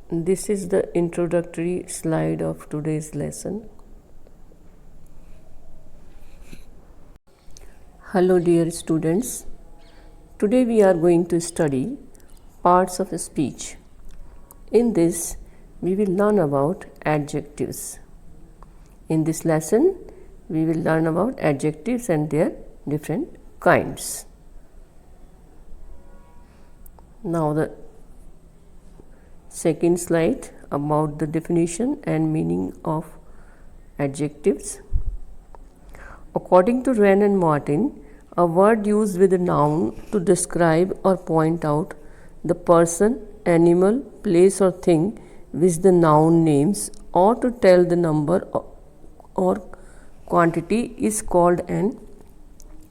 This is the introductory slide of today's lesson. Hello dear students. Today we are going to study parts of speech. In this we will learn about adjectives. In this lesson we will learn about adjectives and their different kinds. Now the second slide about the definition and meaning of adjectives. According to Wren and Martin, a word used with a noun to describe or point out the person, animal, place or thing which the noun names, or to tell the number or quantity is called an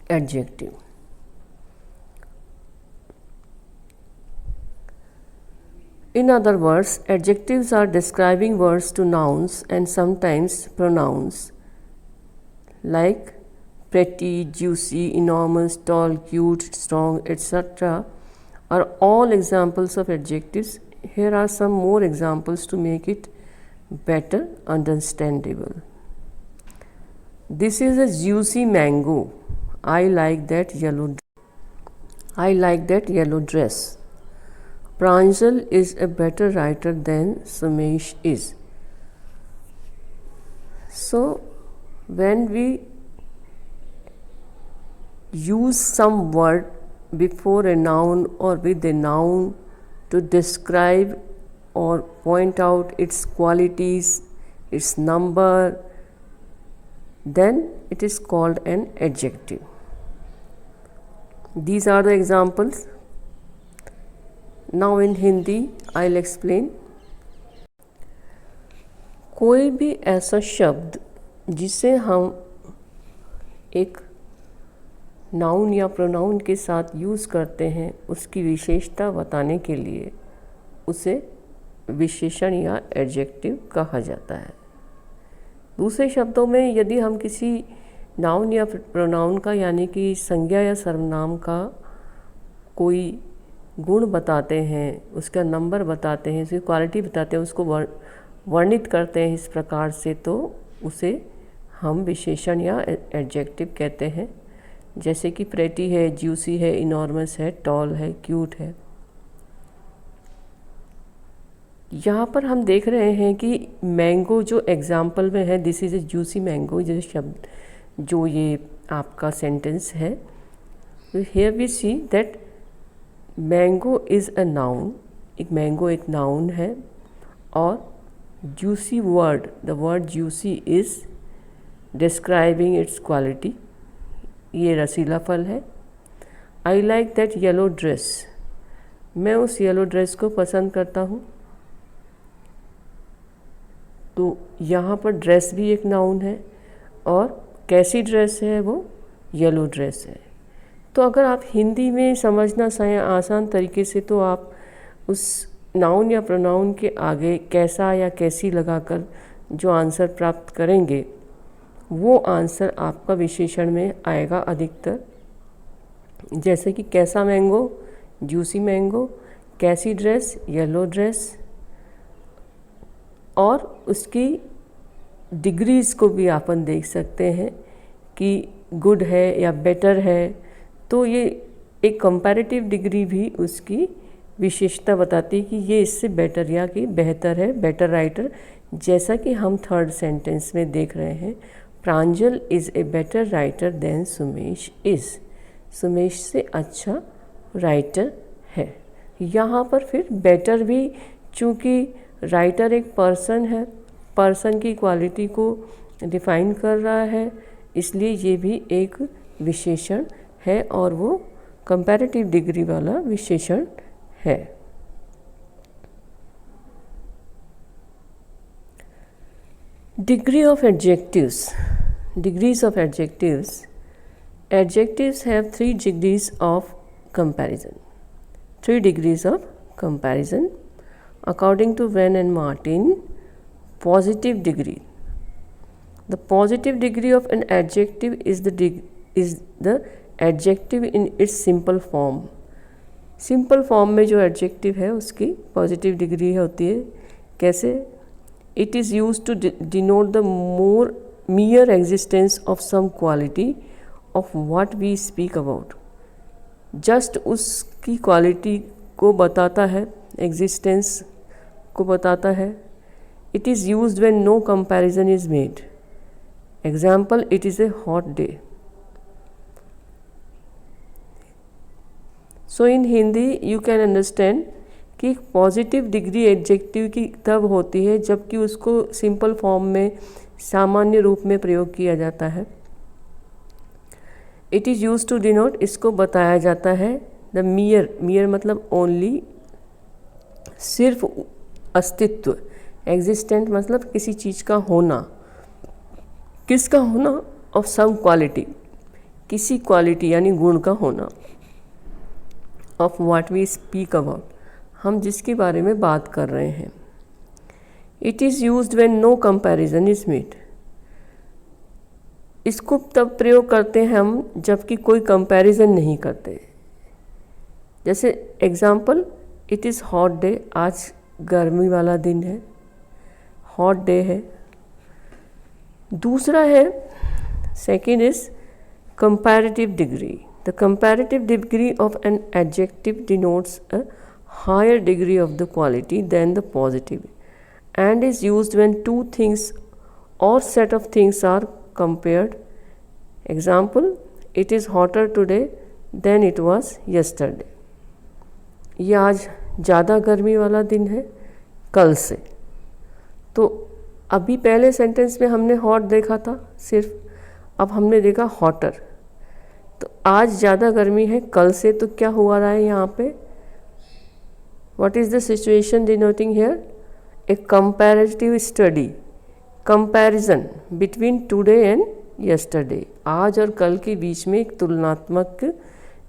adjective. In other words, adjectives are describing words to nouns and sometimes pronouns like pretty, juicy, enormous, tall, cute, strong, etc. are all examples of adjectives. Here are some more examples to make it better understandable. This is a juicy mango. I like that yellow dress. Pranjal is a better writer than Sumesh is. So, when we use some word before a noun or with a noun to describe or point out its qualities, its number, then it is called an adjective. These are the examples. Now in Hindi I'll explain. कोई भी ऐसा शब्द जिसे हम एक noun या pronoun के साथ यूज़ करते हैं, उसकी विशेषता बताने के लिए उसे विशेषण या एडजेक्टिव कहा जाता है। दूसरे शब्दों में यदि हम किसी नाउन या प्रोनाउन का यानी कि संज्ञा या सर्वनाम का कोई गुण बताते हैं, उसका नंबर बताते हैं, उसकी क्वालिटी बताते हैं, उसको वर्णित करते हैं इस प्रकार से, तो उसे हम विशेषण या एडजेक्टिव कहते हैं। जैसे कि प्रेटी है, ज्यूसी है, इनॉर्मस है, टॉल है, क्यूट है। यहाँ पर हम देख रहे हैं कि मैंगो जो एग्जाम्पल में है, this is a juicy mango, जो शब्द जो ये आपका सेंटेंस है, here we see that mango is a noun. एक मैंगो एक नाउन है और juicy word, the word juicy is describing its quality. ये रसीला फल है। I like that yellow dress, मैं उस येलो ड्रेस को पसंद करता हूँ। तो यहाँ पर ड्रेस भी एक नाउन है और कैसी ड्रेस है, वो येलो ड्रेस है। तो अगर आप हिंदी में समझना चाहें आसान तरीके से, तो आप उस नाउन या प्रोनाउन के आगे कैसा या कैसी लगाकर जो आंसर प्राप्त करेंगे, वो आंसर आपका विशेषण में आएगा अधिकतर। जैसे कि कैसा मैंगो, जूसी मैंगो, कैसी ड्रेस, येलो ड्रेस, और उसकी डिग्रीज़ को भी अपन देख सकते हैं कि गुड है या बेटर है। तो ये एक कंपैरेटिव डिग्री भी उसकी विशेषता बताती है कि ये इससे बेटर या कि बेहतर है, बेटर राइटर। जैसा कि हम थर्ड सेंटेंस में देख रहे हैं, Pranjal is a better writer than Sumesh is, Sumesh से अच्छा राइटर है। यहाँ पर फिर बेटर भी, चूँकि राइटर एक पर्सन है, पर्सन की क्वालिटी को डिफाइन कर रहा है, इसलिए ये भी एक विशेषण है और वो कंपैरेटिव डिग्री वाला विशेषण है। Degree of adjectives. Degrees of adjectives. Adjectives have 3 degrees of comparison. 3 degrees of comparison. According to Wren and Martin, positive degree. The positive degree of an adjective is the adjective in its simple form. Simple form में जो adjective है उसकी positive degree होती है। कैसे? It is use to denote the mere existence of some quality of what we speak about. Just उसकी quality को बताता है, एग्जिस्टेंस को बताता है. It is used when no comparison is made. Example, it is a hot day. So in Hindi you can understand कि positive degree adjective की तब होती है जबकि उसको सिंपल फॉर्म में सामान्य रूप में प्रयोग किया जाता है. It is use to denote, इसको बताया जाता है. द मियर मतलब ओनली, सिर्फ अस्तित्व. एग्जिस्टेंट मतलब किसी चीज़ का होना. किसका होना? ऑफ सम क्वालिटी, किसी क्वालिटी यानी गुण का होना. Of what we speak about, हम जिसके बारे में बात कर रहे हैं. It is used when no comparison is made. इसको तब प्रयोग करते हैं हम जबकि कोई कंपैरिजन नहीं करते. जैसे example, it is hot day, आज गर्मी वाला दिन है, हॉट डे है. दूसरा है, second is comparative degree. The comparative degree of an adjective denotes a higher degree of the quality than the positive and is used when two things or set of things are compared. Example, it is hotter today than it was yesterday. ये आज ज़्यादा गर्मी वाला दिन है कल से. तो अभी पहले सेंटेंस में हमने हॉट देखा था सिर्फ, अब हमने देखा हॉटर. तो आज ज़्यादा गर्मी है कल से, तो क्या हुआ रहा है यहाँ पे? What is the situation denoting here? A comparative study, comparison between today and yesterday. आज और कल के बीच में एक तुलनात्मक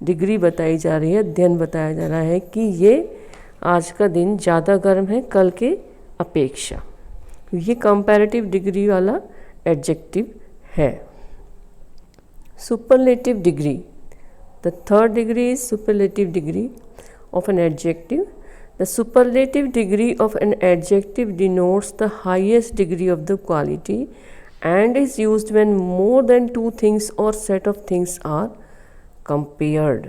डिग्री बताई जा रही है, अध्ययन बताया जा रहा है कि ये आज का दिन ज़्यादा गर्म है कल के अपेक्षा. ये कंपैरेटिव डिग्री वाला एडजेक्टिव है. Superlative degree. The third degree is superlative degree of an adjective. The superlative degree of an adjective denotes the highest degree of the quality and is used when more than two things or set of things are compared.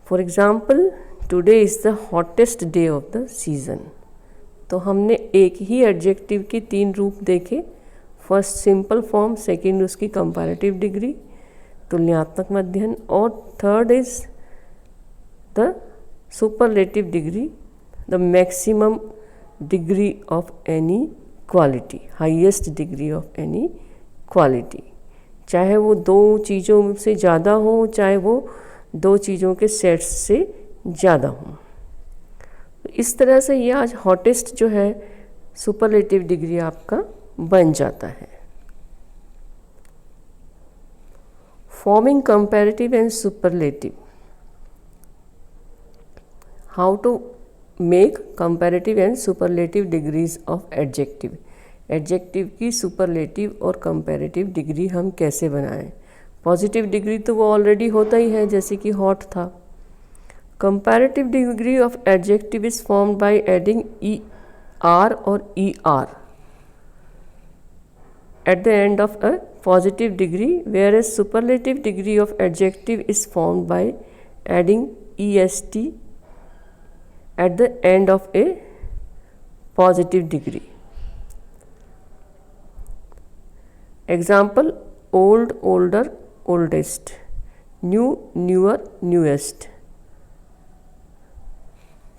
For example, today is the hottest day of the season. तो हमने एक ही adjective के तीन रूप देखे. First simple form, second उसकी comparative degree, तुलनात्मक अध्ययन, और third is the superlative degree, the maximum degree of any quality, highest degree of any quality. चाहे वो दो चीज़ों से ज़्यादा हो, चाहे वो दो चीज़ों के सेट्स से ज़्यादा हो. इस तरह से ये आज हॉटेस्ट जो है सुपरलेटिव डिग्री आपका बन जाता है. Forming comparative and superlative. How to make comparative and superlative degrees of adjective. Adjective की सुपरलेटिव और कंपैरेटिव डिग्री हम कैसे बनाएं? पॉजिटिव डिग्री तो वो ऑलरेडी होता ही है, जैसे कि हॉट था. Comparative degree of adjective is formed by adding E R और E R at the end of a positive degree, whereas superlative degree of adjective is formed by adding est at the end of a positive degree. Example, old, older, oldest, new, newer, newest.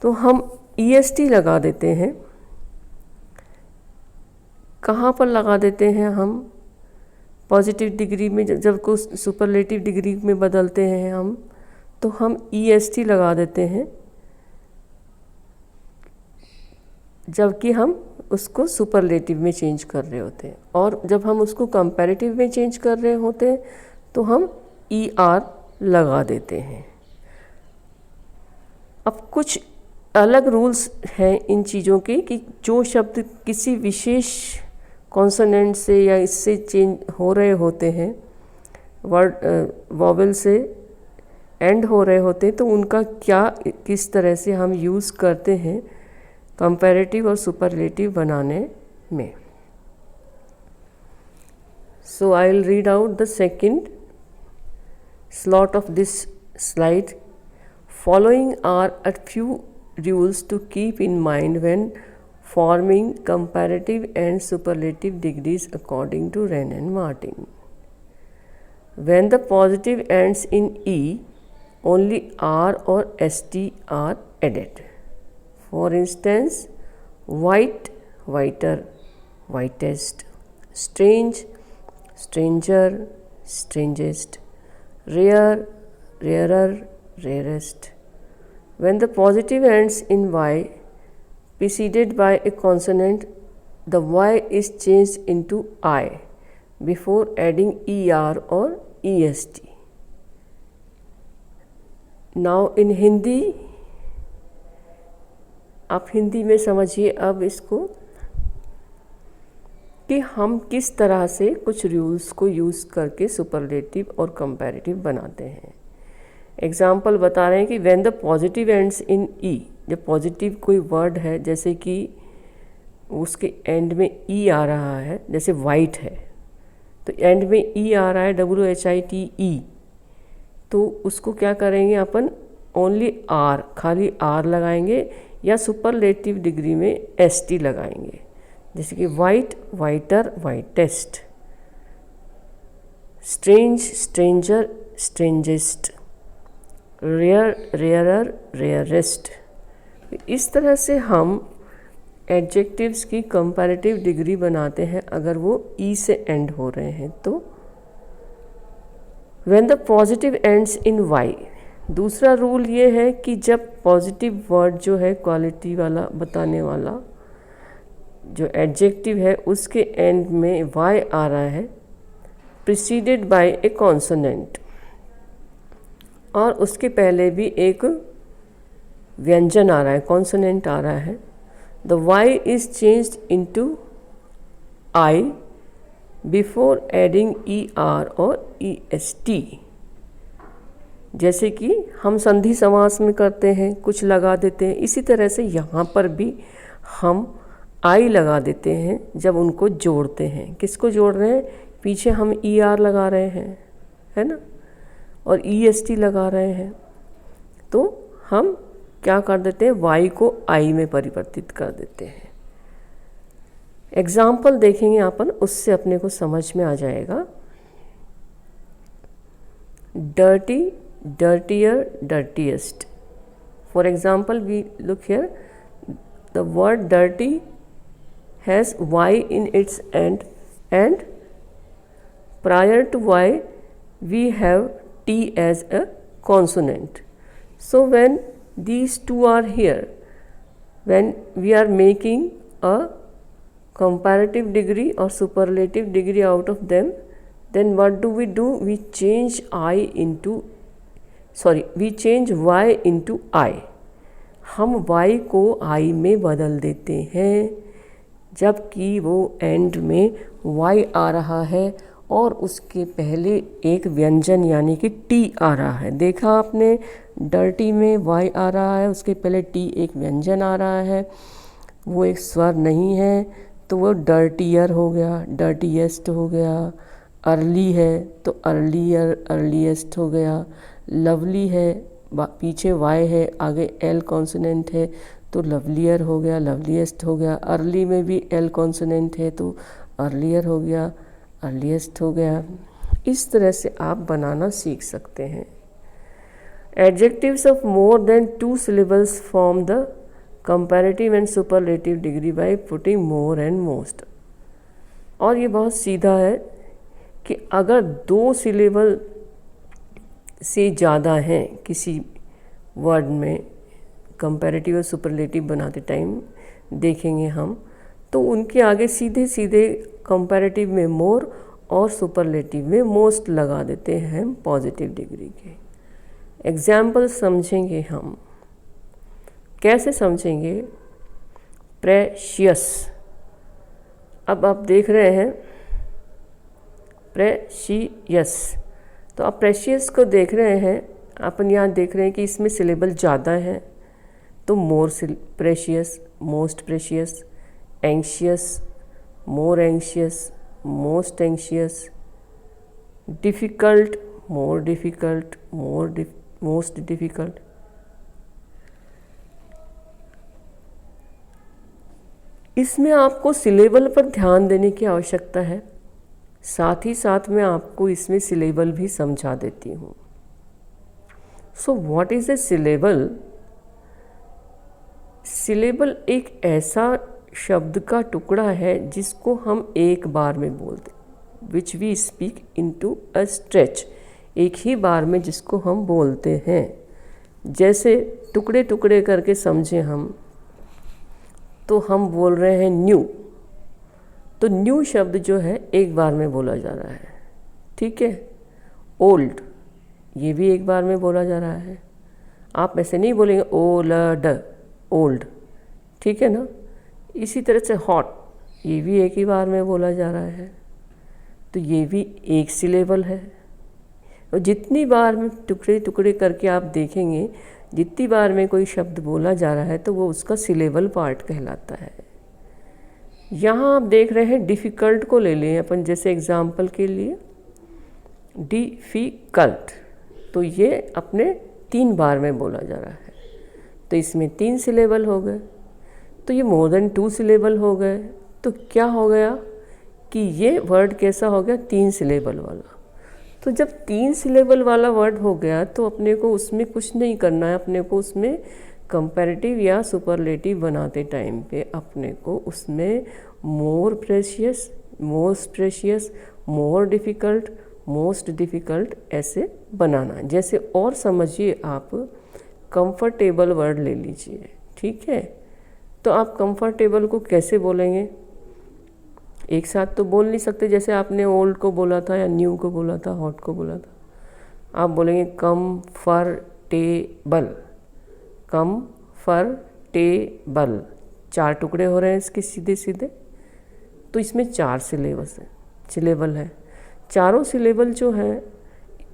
तो हम est लगा देते हैं. कहाँ पर लगा देते हैं हम? पॉजिटिव डिग्री में जब को सुपरलेटिव डिग्री में बदलते हैं हम, तो हम est लगा देते हैं, जबकि हम उसको सुपरलेटिव में चेंज कर रहे होते हैं. और जब हम उसको कंपैरेटिव में चेंज कर रहे होते हैं तो हम er लगा देते हैं. अब कुछ अलग रूल्स हैं इन चीज़ों के कि जो शब्द किसी विशेष कॉन्सोनेंट से या इससे चेंज हो रहे होते हैं, वर्ड वॉवेल से एंड हो रहे होते हैं, तो उनका क्या किस तरह से हम यूज़ करते हैं कंपैरेटिव और सुपरलेटिव बनाने में। So I will read out the second slot of this slide. Following are a few rules to keep in mind when forming comparative and superlative degrees according to Wren and Martin. When the positive ends in E, only R or ST are added. For instance, white, whiter, whitest, strange, stranger, strangest, rare, rarer, rarest. When the positive ends in Y preceded by a consonant, the Y is changed into I before adding ER or EST. Now in Hindi, आप हिंदी में समझिए अब इसको कि हम किस तरह से कुछ रूल्स को यूज़ करके सुपरलेटिव और कंपैरेटिव बनाते हैं। एग्जाम्पल बता रहे हैं कि when the positive ends in E, जब पॉजिटिव कोई वर्ड है जैसे कि उसके एंड में ई आ रहा है, जैसे वाइट है तो एंड में ई आ रहा है, WHITE, तो उसको क्या करेंगे अपन, ओनली आर, खाली आर लगाएंगे या सुपरलेटिव डिग्री में ST लगाएंगे। जैसे कि white, whiter, whitest, strange, stranger, strangest, rare, rarer, rarest. इस तरह से हम एडजेक्टिव्स की कंपैरेटिव डिग्री बनाते हैं अगर वो ई से एंड हो रहे हैं तो। When the positive ends in Y, दूसरा रूल ये है कि जब पॉजिटिव वर्ड जो है क्वालिटी वाला बताने वाला जो एडजेक्टिव है उसके एंड में वाई आ रहा है प्रिसीडेड बाय ए कॉन्सोनेंट और उसके पहले भी एक व्यंजन आ रहा है, कॉन्सोनेंट आ रहा है, the Y is changed into I before adding ER और EST। जैसे कि हम संधि समास में करते हैं, कुछ लगा देते हैं, इसी तरह से यहाँ पर भी हम आई लगा देते हैं जब उनको जोड़ते हैं। किसको जोड़ रहे हैं, पीछे हम ER लगा रहे हैं, है ना, और EST लगा रहे हैं, तो हम क्या कर देते हैं, वाई को आई में परिवर्तित कर देते हैं। एग्जाम्पल देखेंगे अपन, उससे अपने को समझ में आ जाएगा। Dirty, dirtier, dirtiest. For example we look here, the word dirty has Y in its end and prior to Y we have T as a consonant. So when these two are here, when we are making a comparative degree or superlative degree out of them, then what do? We change we change Y into I. हम Y को I में बदल देते हैं जबकि वो and में Y आ रहा है और उसके पहले एक व्यंजन यानी कि T आ रहा है। देखा आपने, डर्टी में Y आ रहा है, उसके पहले T एक व्यंजन आ रहा है, वो एक स्वर नहीं है तो वो डर्टियर हो गया, डर्टीएस्ट हो गया। अर्ली है तो अर्लियर, अर्लीएस्ट हो गया। लवली है, पीछे Y है, आगे L कॉन्सोनेंट है तो लवलियर हो गया, लवलीएस्ट हो गया। अर्ली में भी L कॉन्सोनेंट है तो अर्लियर हो गया, अर्लीएस्ट हो गया। इस तरह से आप बनाना सीख सकते हैं। Adjectives of more than 2 syllables form the comparative and superlative degree by putting more and most. और ये बहुत सीधा है कि अगर 2 सिलेबल से ज़्यादा हैं किसी वर्ड में, कंपैरेटिव और सुपरलेटिव बनाते टाइम देखेंगे हम, तो उनके आगे सीधे सीधे कंपैरेटिव में मोर और सुपरलेटिव में मोस्ट लगा देते हैं हम पॉजिटिव डिग्री के। एग्जाम्पल समझेंगे हम, कैसे समझेंगे? प्रेशियस, अब आप देख रहे हैं प्रेशियस, तो आप प्रेशियस को देख रहे हैं, अपन यहाँ देख रहे हैं कि इसमें सिलेबल ज़्यादा है तो मोर precious, most precious, anxious, more anxious, most anxious, difficult, more difficult, most difficult. इसमें आपको सिलेबल पर ध्यान देने की आवश्यकता है, साथ ही साथ मैं आपको इसमें सिलेबल भी समझा देती हूँ। So what is a syllable? Syllable एक ऐसा शब्द का टुकड़ा है जिसको हम एक बार में बोलते, which we speak into a stretch, एक ही बार में जिसको हम बोलते हैं। जैसे टुकड़े टुकड़े करके समझें हम, तो हम बोल रहे हैं न्यू, तो न्यू शब्द जो है एक बार में बोला जा रहा है, ठीक है। ओल्ड, ये भी एक बार में बोला जा रहा है। आप ऐसे नहीं बोलेंगे ओल्ड, ओल्ड, ठीक है ना। इसी तरह से हॉट, ये भी एक ही बार में बोला जा रहा है, तो ये भी एक सिलेबल है। और जितनी बार में टुकड़े टुकड़े करके आप देखेंगे, जितनी बार में कोई शब्द बोला जा रहा है तो वो उसका सिलेबल पार्ट कहलाता है। यहाँ आप देख रहे हैं डिफ़िकल्ट को ले लें अपन जैसे एग्जाम्पल के लिए, डिफ़िकल्ट, तो ये अपने 3 बार में बोला जा रहा है, तो इसमें 3 सिलेबल हो गए। तो ये मोर देन 2 सिलेबल हो गए। तो क्या हो गया कि ये वर्ड कैसा हो गया? 3 सिलेबल वाला। तो जब 3 सिलेबल वाला वर्ड हो गया तो अपने को उसमें कुछ नहीं करना है, अपने को उसमें कंपैरेटिव या सुपरलेटिव बनाते टाइम पे अपने को उसमें मोर precious, most precious, more difficult, most difficult ऐसे बनाना। जैसे और समझिए, आप कंफर्टेबल वर्ड ले लीजिए, ठीक है। तो आप कंफर्टेबल को कैसे बोलेंगे? एक साथ तो बोल नहीं सकते, जैसे आपने ओल्ड को बोला था या न्यू को बोला था, हॉट को बोला था। आप बोलेंगे कंफर्टेबल, कंफर्टेबल, 4 टुकड़े हो रहे हैं इसके सीधे सीधे। तो इसमें 4 सिलेबल है। चारों सिलेबल जो हैं,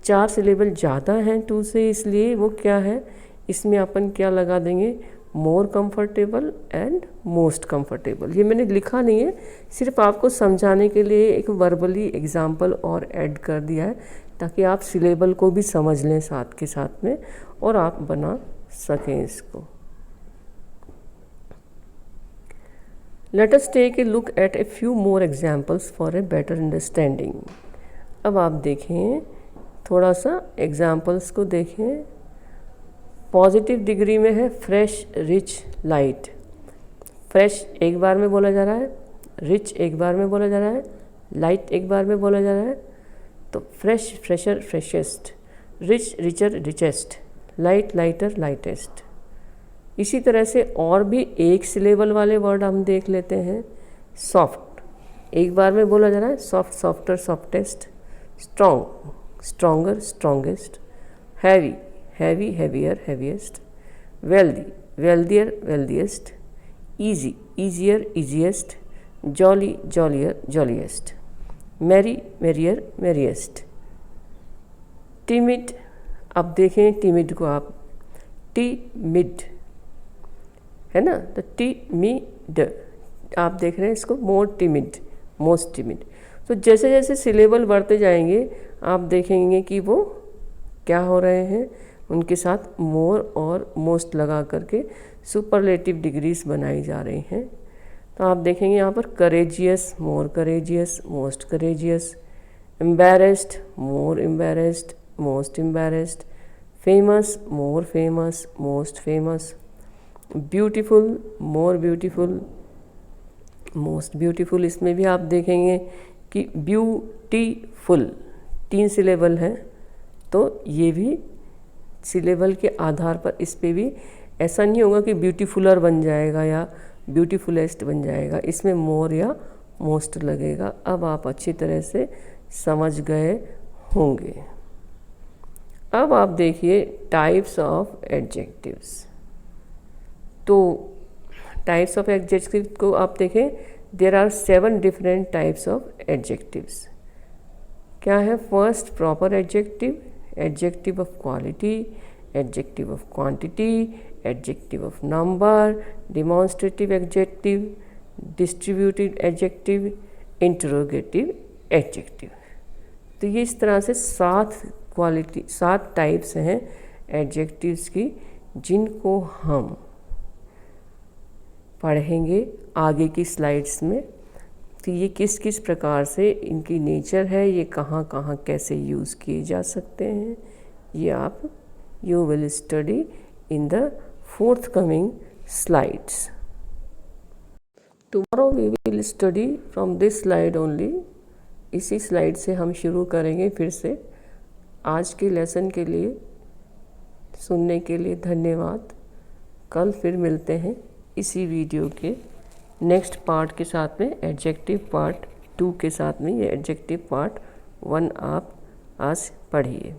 4 सिलेबल ज़्यादा हैं 2 से, इसलिए वो क्या है, इसमें अपन क्या लगा देंगे, more comfortable and most comfortable. ये मैंने लिखा नहीं है, सिर्फ आपको समझाने के लिए एक वर्बली एग्जाम्पल और ऐड कर दिया है, ताकि आप सिलेबल को भी समझ लें साथ के साथ में और आप बना सकें इसको। Let us take a look at a few more examples for a better understanding. अब आप देखें, थोड़ा सा एग्जाम्पल्स को देखें। पॉजिटिव डिग्री में है फ्रेश, रिच, लाइट। फ्रेश एक बार में बोला जा रहा है, रिच एक बार में बोला जा रहा है, लाइट एक बार में बोला जा रहा है। तो fresh, fresher, freshest, rich, richer, richest, light, lighter, lightest. इसी तरह से और भी एक सिलेबल वाले वर्ड हम देख लेते हैं। सॉफ्ट एक बार में बोला जा रहा है, soft, softer, softest. Strong, stronger, strongest. Heavy, heavy, heavier, heaviest. Wealthy, wealthier, wealthiest. Easy, easier, easiest. Jolly, jollier, jolliest. Merry, merrier, merriest. Timid, अब देखें टिमिड को आप, टिमिड है ना, तो टिमिड आप देख रहे हैं इसको, मोर टिमिड, मोस्ट टिमिड। तो जैसे जैसे सिलेबल बढ़ते जाएंगे आप देखेंगे कि वो क्या हो रहे हैं, उनके साथ मोर और मोस्ट लगा करके सुपरलेटिव डिग्रीज बनाई जा रही हैं। तो आप देखेंगे यहाँ पर courageous, more courageous, most courageous. Embarrassed, more embarrassed, most embarrassed. Famous, more famous, most famous. Beautiful, more beautiful, most beautiful. इसमें भी आप देखेंगे कि ब्यूटीफुल 3 सिलेबल है, तो ये भी सिलेबल के आधार पर इस पे भी ऐसा नहीं होगा कि ब्यूटीफुलर बन जाएगा या ब्यूटीफुलेस्ट बन जाएगा, इसमें मोर या मोस्ट लगेगा। अब आप अच्छी तरह से समझ गए होंगे। अब आप देखिए टाइप्स ऑफ एडजेक्टिव्स। तो टाइप्स ऑफ एडजेक्टिव को आप देखें, there are 7 different types of adjectives. क्या है? First, proper adjective, adjective of quality, adjective of quantity, adjective of number, demonstrative adjective, distributive adjective, interrogative adjective. तो ये इस तरह से 7 टाइप्स हैं एडजेक्टिव्स की, जिनको हम पढ़ेंगे आगे की स्लाइड्स में। तो ये किस किस प्रकार से इनकी नेचर है, ये कहाँ कहाँ कैसे यूज़ किए जा सकते हैं, ये आप you will study in the forthcoming slides. Tomorrow we will study from this slide only. इसी स्लाइड से हम शुरू करेंगे फिर से। आज के लेसन के लिए सुनने के लिए धन्यवाद। कल फिर मिलते हैं इसी वीडियो के नेक्स्ट पार्ट के साथ में, एडजेक्टिव पार्ट 2 के साथ में। ये एडजेक्टिव पार्ट 1 आप आज पढ़िए।